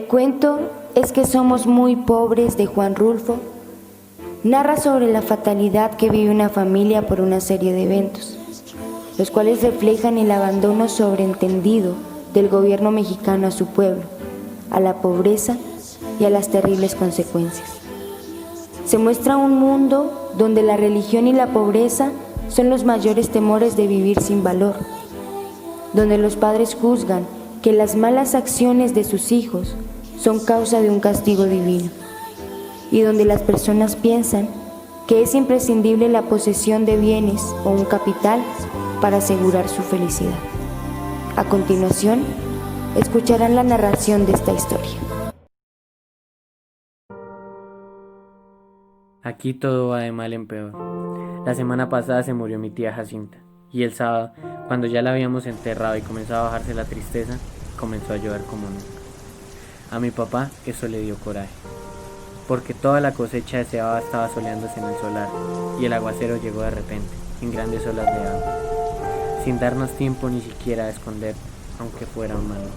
cuento Es que somos muy pobres de Juan Rulfo narra sobre la fatalidad que vive una familia por una serie de eventos, los cuales reflejan el abandono sobreentendido del gobierno mexicano a su pueblo, a la pobreza y a las terribles consecuencias. Se muestra un mundo donde la religión y la pobreza son los mayores temores de vivir sin valor, donde los padres juzgan que las malas acciones de sus hijos son causa de un castigo divino, y donde las personas piensan que es imprescindible la posesión de bienes o un capital para asegurar su felicidad. A continuación, escucharán la narración de esta historia. Aquí todo va de mal en peor. La semana pasada se murió mi tía Jacinta, y el sábado, cuando ya la habíamos enterrado y comenzó a bajarse la tristeza, comenzó a llover como nunca. A mi papá eso le dio coraje, porque toda la cosecha de cebada estaba soleándose en el solar, y el aguacero llegó de repente, en grandes olas de agua, sin darnos tiempo ni siquiera a esconder, aunque fuera un mano.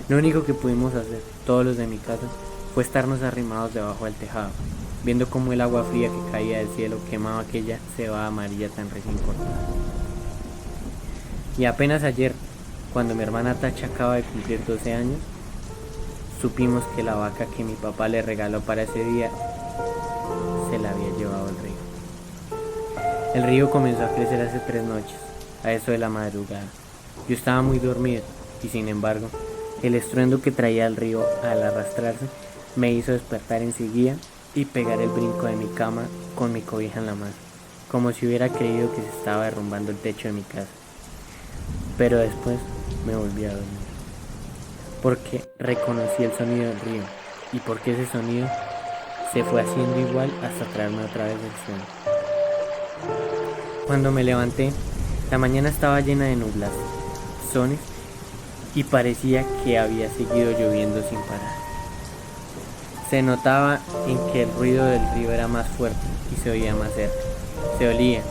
Lo único que pudimos hacer, todos los de mi casa, fue estarnos arrimados debajo del tejado, viendo cómo el agua fría que caía del cielo quemaba aquella cebada amarilla tan recién cortada. Y apenas ayer, cuando mi hermana Tacha acaba de cumplir 12 años, supimos que la vaca que mi papá le regaló para ese día se la había llevado el río. El río comenzó a crecer hace 3 noches, a eso de la madrugada. Yo estaba muy dormido y sin embargo, el estruendo que traía el río al arrastrarse me hizo despertar enseguida y pegar el brinco de mi cama con mi cobija en la mano, como si hubiera creído que se estaba derrumbando el techo de mi casa. Pero después me volví a dormir, porque reconocí el sonido del río y porque ese sonido se fue haciendo igual hasta traerme otra vez del sueño. Cuando me levanté, la mañana estaba llena de nublazones y parecía que había seguido lloviendo sin parar. Se notaba en que el ruido del río era más fuerte y se oía más cerca. Se olía,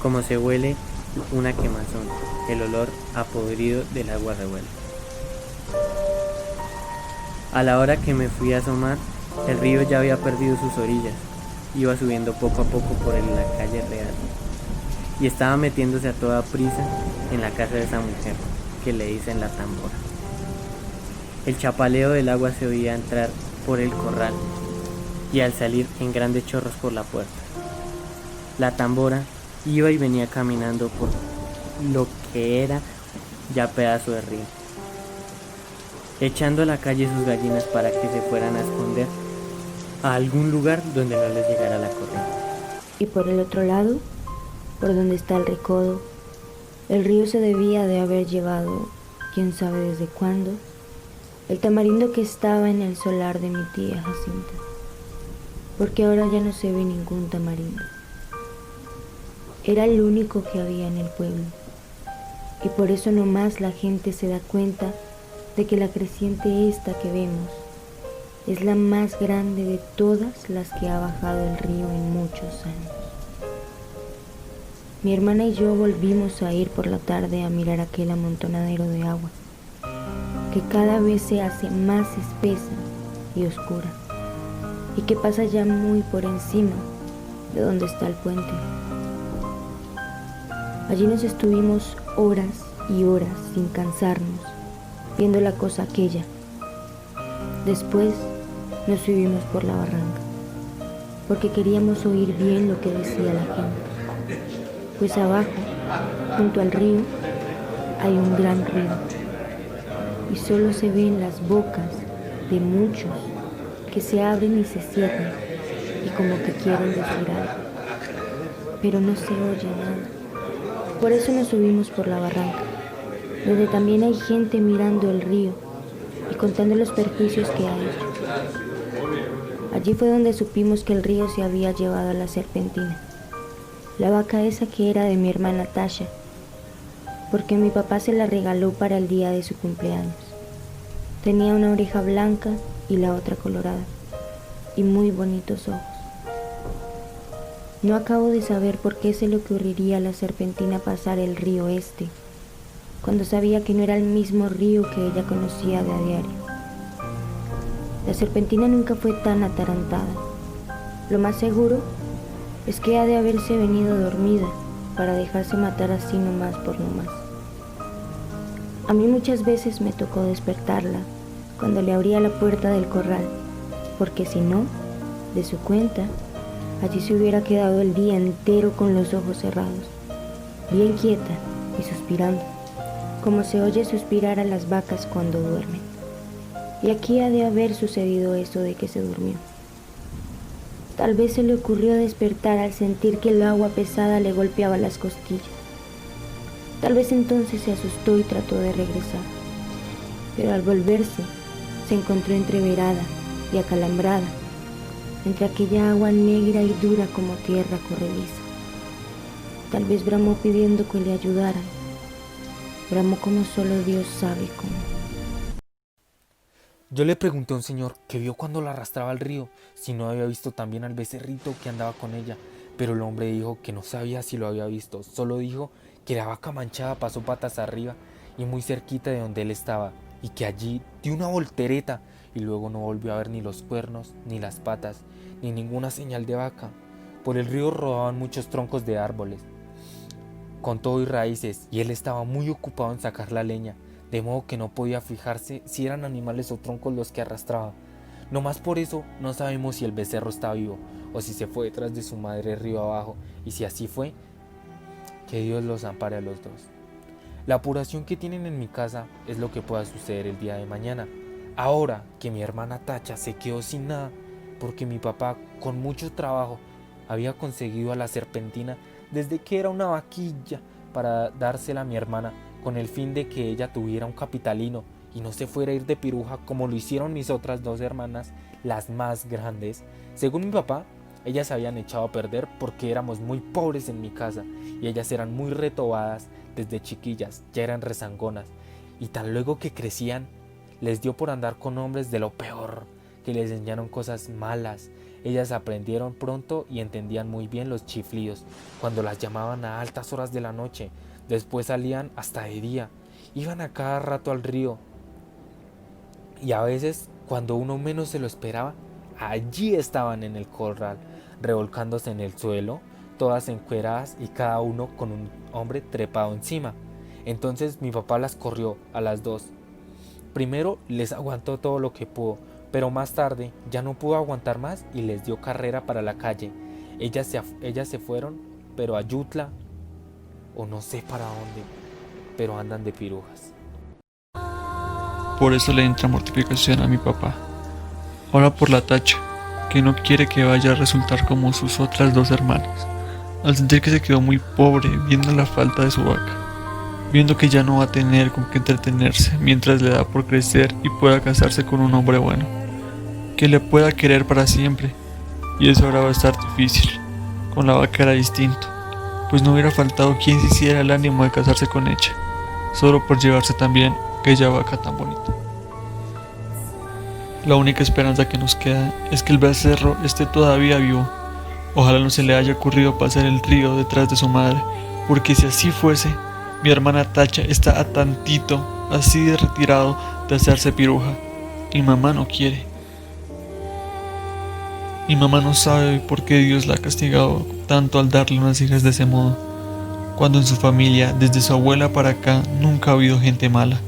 como se huele una quemazón, el olor a podrido del agua revuelta. A la hora que me fui a asomar, el río ya había perdido sus orillas, iba subiendo poco a poco por la calle real y estaba metiéndose a toda prisa en la casa de esa mujer que le dicen la tambora. El chapaleo del agua se oía entrar por el corral y al salir en grandes chorros por la puerta. La tambora iba y venía caminando por lo que era ya pedazo de río, echando a la calle sus gallinas para que se fueran a esconder a algún lugar donde no les llegara la corriente. Y por el otro lado, por donde está el recodo, el río se debía de haber llevado, quién sabe desde cuándo, el tamarindo que estaba en el solar de mi tía Jacinta, porque ahora ya no se ve ningún tamarindo. Era el único que había en el pueblo, y por eso nomás la gente se da cuenta de que la creciente esta que vemos es la más grande de todas las que ha bajado el río en muchos años. Mi hermana y yo volvimos a ir por la tarde a mirar aquel amontonadero de agua, que cada vez se hace más espesa y oscura, y que pasa ya muy por encima de donde está el puente. Allí nos estuvimos horas y horas sin cansarnos, viendo la cosa aquella. Después nos subimos por la barranca, porque queríamos oír bien lo que decía la gente, pues abajo, junto al río, hay un gran ruido, y solo se ven las bocas de muchos que se abren y se cierran, y como que quieren decir algo, pero no se oye nada. Por eso nos subimos por la barranca, donde también hay gente mirando el río y contando los perjuicios que ha hecho. Allí fue donde supimos que el río se había llevado a la serpentina, la vaca esa que era de mi hermana Tasha, porque mi papá se la regaló para el día de su cumpleaños. Tenía una oreja blanca y la otra colorada, y muy bonitos ojos. No acabo de saber por qué se le ocurriría a la serpentina pasar el río cuando sabía que no era el mismo río que ella conocía de a diario. La serpentina nunca fue tan atarantada. Lo más seguro es que ha de haberse venido dormida para dejarse matar así nomás por nomás. A mí muchas veces me tocó despertarla cuando le abría la puerta del corral, porque si no, de su cuenta, allí se hubiera quedado el día entero con los ojos cerrados, bien quieta y suspirando, como se oye suspirar a las vacas cuando duermen. Y aquí ha de haber sucedido eso de que se durmió. Tal vez se le ocurrió despertar al sentir que el agua pesada le golpeaba las costillas. Tal vez entonces se asustó y trató de regresar, pero al volverse se encontró entreverada y acalambrada entre aquella agua negra y dura como tierra corrediza. Tal vez bramó pidiendo que le ayudaran. Bramó como solo Dios sabe cómo. Yo le pregunté a un señor que vio cuando la arrastraba al río si no había visto también al becerrito que andaba con ella, pero el hombre dijo que no sabía si lo había visto, solo dijo que la vaca manchada pasó patas arriba y muy cerquita de donde él estaba, y que allí dio una voltereta y luego no volvió a ver ni los cuernos, ni las patas, ni ninguna señal de vaca. Por el río rodaban muchos troncos de árboles, con todo y raíces, y él estaba muy ocupado en sacar la leña, de modo que no podía fijarse si eran animales o troncos los que arrastraba. No más por eso no sabemos si el becerro está vivo o si se fue detrás de su madre río abajo, y si así fue, que Dios los ampare a los dos. La apuración que tienen en mi casa es lo que pueda suceder el día de mañana. Ahora que mi hermana Tacha se quedó sin nada porque mi papá con mucho trabajo había conseguido a la serpentina desde que era una vaquilla para dársela a mi hermana, con el fin de que ella tuviera un capitalino y no se fuera a ir de piruja como lo hicieron mis otras dos hermanas, las más grandes. Según mi papá, ellas se habían echado a perder porque éramos muy pobres en mi casa y ellas eran muy retobadas desde chiquillas, ya eran rezangonas, y tan luego que crecían les dio por andar con hombres de lo peor, que les enseñaron cosas malas. Ellas aprendieron pronto y entendían muy bien los chiflidos cuando las llamaban a altas horas de la noche. Después salían hasta de día, iban a cada rato al río, y a veces, cuando uno menos se lo esperaba, allí estaban en el corral, revolcándose en el suelo, todas encueradas y cada uno con un hombre trepado encima. Entonces mi papá las corrió a las dos. Primero les aguantó todo lo que pudo, pero más tarde ya no pudo aguantar más y les dio carrera para la calle. Ellas se fueron, pero a Yutla, o no sé para dónde, pero andan de pirujas. Por eso le entra mortificación a mi papá. Ahora por la Tacha, que no quiere que vaya a resultar como sus otras dos hermanas, al sentir que se quedó muy pobre viendo la falta de su vaca, viendo que ya no va a tener con qué entretenerse mientras le da por crecer y pueda casarse con un hombre bueno, que le pueda querer para siempre. Y eso ahora va a estar difícil. Con la vaca era distinto, pues no hubiera faltado quien se hiciera el ánimo de casarse con ella, solo por llevarse también aquella vaca tan bonita. La única esperanza que nos queda es que el becerro esté todavía vivo. Ojalá no se le haya ocurrido pasar el río detrás de su madre, porque si así fuese, mi hermana Tacha está a tantito, así de retirado, de hacerse piruja, y mamá no quiere. Mi mamá no sabe por qué Dios la ha castigado tanto al darle unas hijas de ese modo, cuando en su familia, desde su abuela para acá, nunca ha habido gente mala.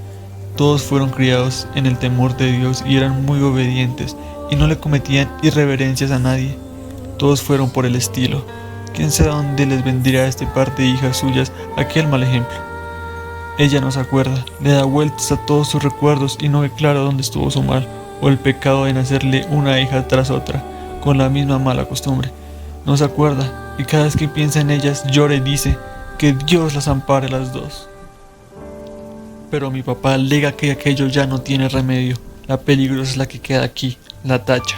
Todos fueron criados en el temor de Dios y eran muy obedientes y no le cometían irreverencias a nadie. Todos fueron por el estilo. ¿Quién sabe dónde les vendría a este par de hijas suyas aquel mal ejemplo? Ella no se acuerda, le da vueltas a todos sus recuerdos y no ve claro dónde estuvo su mal o el pecado de nacerle una hija tras otra, con la misma mala costumbre. No se acuerda y cada vez que piensa en ellas llora y dice que Dios las ampare a las dos. Pero mi papá alega que aquello ya no tiene remedio. La peligrosa es la que queda aquí, la Tacha,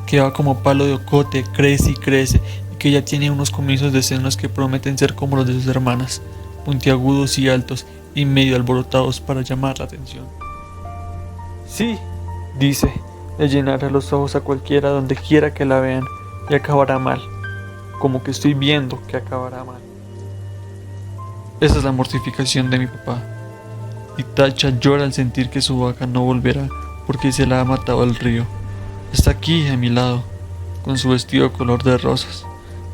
que va como palo de ocote, crece y crece, y que ya tiene unos comienzos de senos que prometen ser como los de sus hermanas, puntiagudos y altos, y medio alborotados para llamar la atención. Sí, dice, le llenará los ojos a cualquiera donde quiera que la vean, y acabará mal, como que estoy viendo que acabará mal. Esa es la mortificación de mi papá. Y Tacha llora al sentir que su vaca no volverá porque se la ha matado al río. Está aquí a mi lado, con su vestido color de rosas,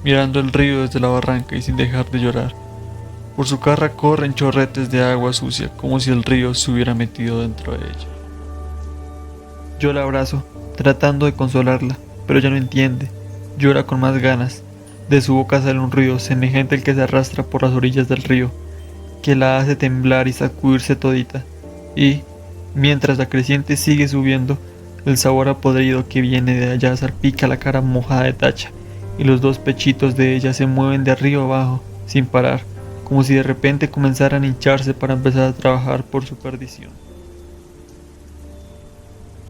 mirando el río desde la barranca y sin dejar de llorar. Por su cara corren chorretes de agua sucia, como si el río se hubiera metido dentro de ella. Yo la abrazo, tratando de consolarla, pero ella no entiende. Llora con más ganas. De su boca sale un ruido semejante al que se arrastra por las orillas del río, que la hace temblar y sacudirse todita. Y, mientras la creciente sigue subiendo, el sabor a podrido que viene de allá salpica la cara mojada de Tacha, y los dos pechitos de ella se mueven de arriba abajo, sin parar, como si de repente comenzaran a hincharse para empezar a trabajar por su perdición.